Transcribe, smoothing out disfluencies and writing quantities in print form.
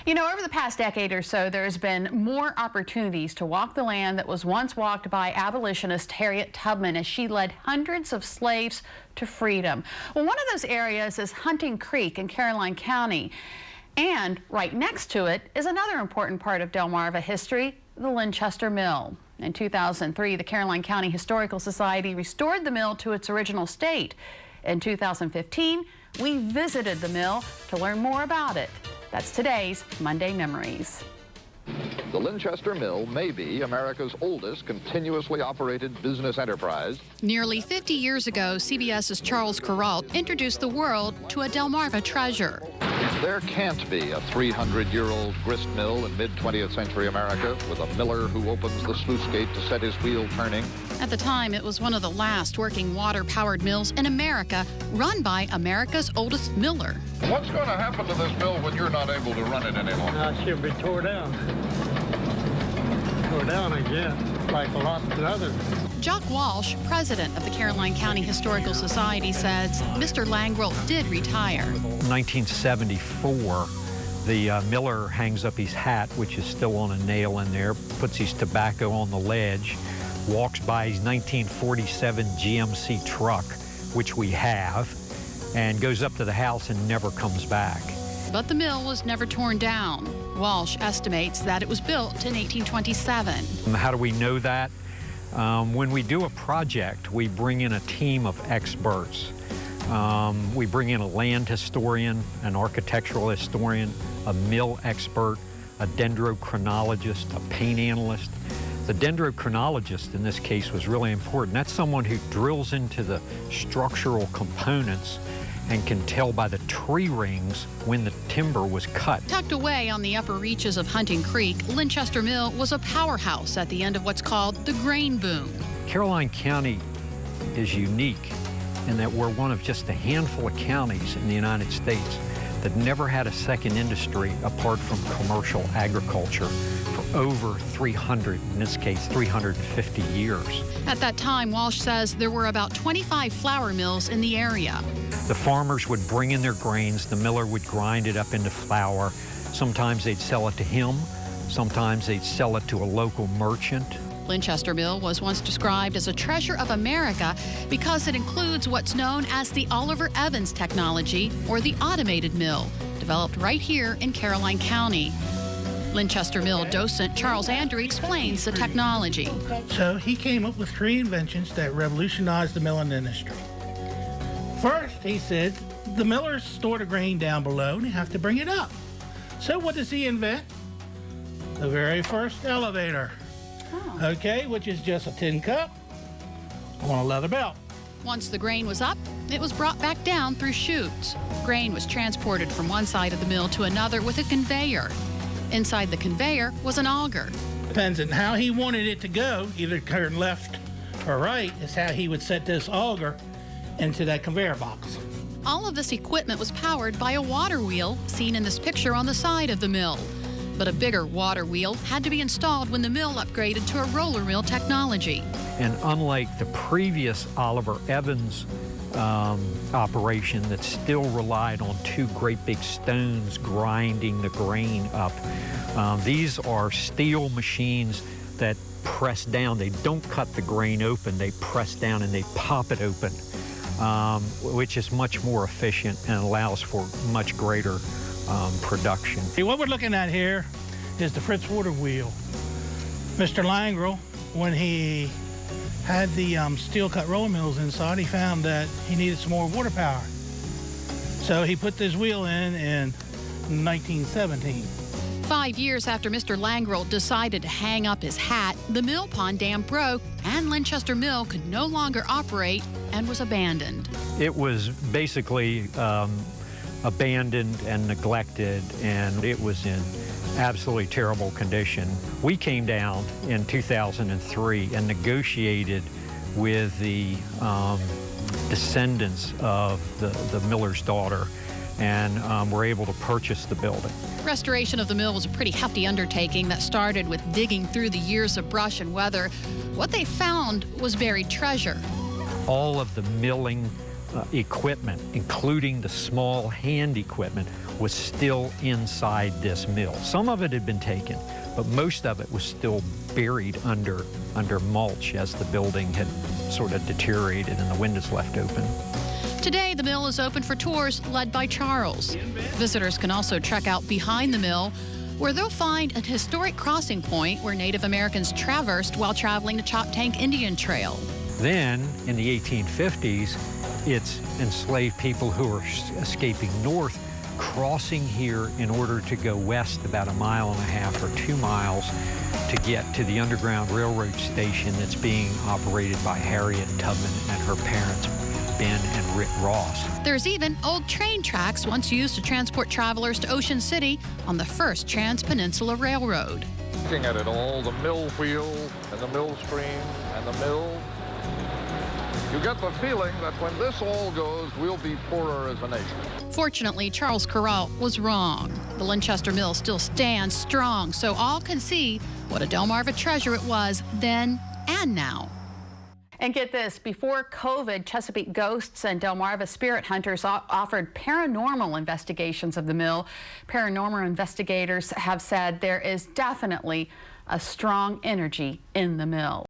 You know, over the past decade or so, there's been more opportunities to walk the land that was once walked by abolitionist Harriet Tubman as she led hundreds of slaves to freedom. Well, one of those areas is Hunting Creek in Caroline County. And right next to it is another important part of Delmarva history, the Linchester Mill. In 2003, the Caroline County Historical Society restored the mill to its original state. In 2015, we visited the mill to learn more about it. That's today's Monday Memories. The Linchester Mill may be America's oldest continuously operated business enterprise. Nearly 50 years ago, CBS's Charles Kuralt introduced the world to a Delmarva treasure. There can't be a 300-year-old grist mill in mid-20th century America with a miller who opens the sluice gate to set his wheel turning. At the time, it was one of the last working water-powered mills in America, run by America's oldest miller. What's going to happen to this mill when you're not able to run it anymore? She'll be tore down. Tore down again, like a lot of others. Jock Walsh, president of the Caroline County Historical Society, says Mr. Langrel did retire. In 1974, the miller hangs up his hat, which is still on a nail in there, puts his tobacco on the ledge, walks by his 1947 GMC truck, which we have, and goes up to the house and never comes back. But the mill was never torn down. Walsh estimates that it was built in 1827. How do we know that? When we do a project, we bring in a team of experts. We bring in a land historian, an architectural historian, a mill expert, a dendrochronologist, a paint analyst. The dendrochronologist in this case was really important. That's someone who drills into the structural components and can tell by the tree rings when the timber was cut. Tucked away on the upper reaches of Hunting Creek, Linchester Mill was a powerhouse at the end of what's called the grain boom. Caroline County is unique in that we're one of just a handful of counties in the United States that never had a second industry apart from commercial agriculture for over 300, in this case 350 years. At that time, Walsh says there were about 25 flour mills in the area. The farmers would bring in their grains, the miller would grind it up into flour. Sometimes they'd sell it to him, sometimes they'd sell it to a local merchant. Linchester Mill was once described as a treasure of America because it includes what's known as the Oliver Evans technology, or the automated mill, developed right here in Caroline County. Linchester Mill docent Charles Andrew explains the technology. So he came up with 3 inventions that revolutionized the milling industry. First, he said, the millers store the grain down below and you have to bring it up. So what does he invent? The very first elevator. Okay, which is just a tin cup on a leather belt. Once the grain was up, it was brought back down through chutes. Grain was transported from one side of the mill to another with a conveyor. Inside the conveyor was an auger. Depends on how he wanted it to go, either turn left or right, is how he would set this auger into that conveyor box. All of this equipment was powered by a water wheel seen in this picture on the side of the mill. But a bigger water wheel had to be installed when the mill upgraded to a roller mill technology. And unlike the previous Oliver Evans operation that still relied on 2 great big stones grinding the grain up, these are steel machines that press down. They don't cut the grain open, they press down and they pop it open, which is much more efficient and allows for much greater production. What we're looking at here is the Fritz water wheel. Mr. Langrel, when he had the steel cut roller mills inside, he found that he needed some more water power. So he put this wheel in 1917. 5 years after Mr. Langrel decided to hang up his hat, the mill pond dam broke and Linchester Mill could no longer operate and was abandoned. It was basically abandoned and neglected, and it was in absolutely terrible condition. We came down in 2003 and negotiated with the descendants of the miller's daughter, and were able to purchase the building. Restoration of the mill was a pretty hefty undertaking that started with digging through the years of brush and weather. What they found was buried treasure. All of the milling equipment, including the small hand equipment, was still inside this mill. Some of it had been taken, but most of it was still buried under mulch as the building had sort of deteriorated and the windows left open. Today, the mill is open for tours led by Charles. Visitors can also check out behind the mill, where they'll find a historic crossing point where Native Americans traversed while traveling the Choptank Indian Trail. Then, in the 1850s, it's enslaved people who are escaping north, crossing here in order to go west about 1.5 miles or 2 miles to get to the Underground Railroad station that's being operated by Harriet Tubman and her parents, Ben and Rick Ross. There's even old train tracks once used to transport travelers to Ocean City on the first Trans-Peninsula Railroad. Looking at it all, the mill wheel and the mill stream and the mill, you get the feeling that when this all goes, we'll be poorer as a nation. Fortunately, Charles Kuralt was wrong. The Linchester Mill still stands strong, so all can see what a Delmarva treasure it was then and now. And get this, before COVID, Chesapeake Ghosts and Delmarva Spirit Hunters offered paranormal investigations of the mill. Paranormal investigators have said there is definitely a strong energy in the mill.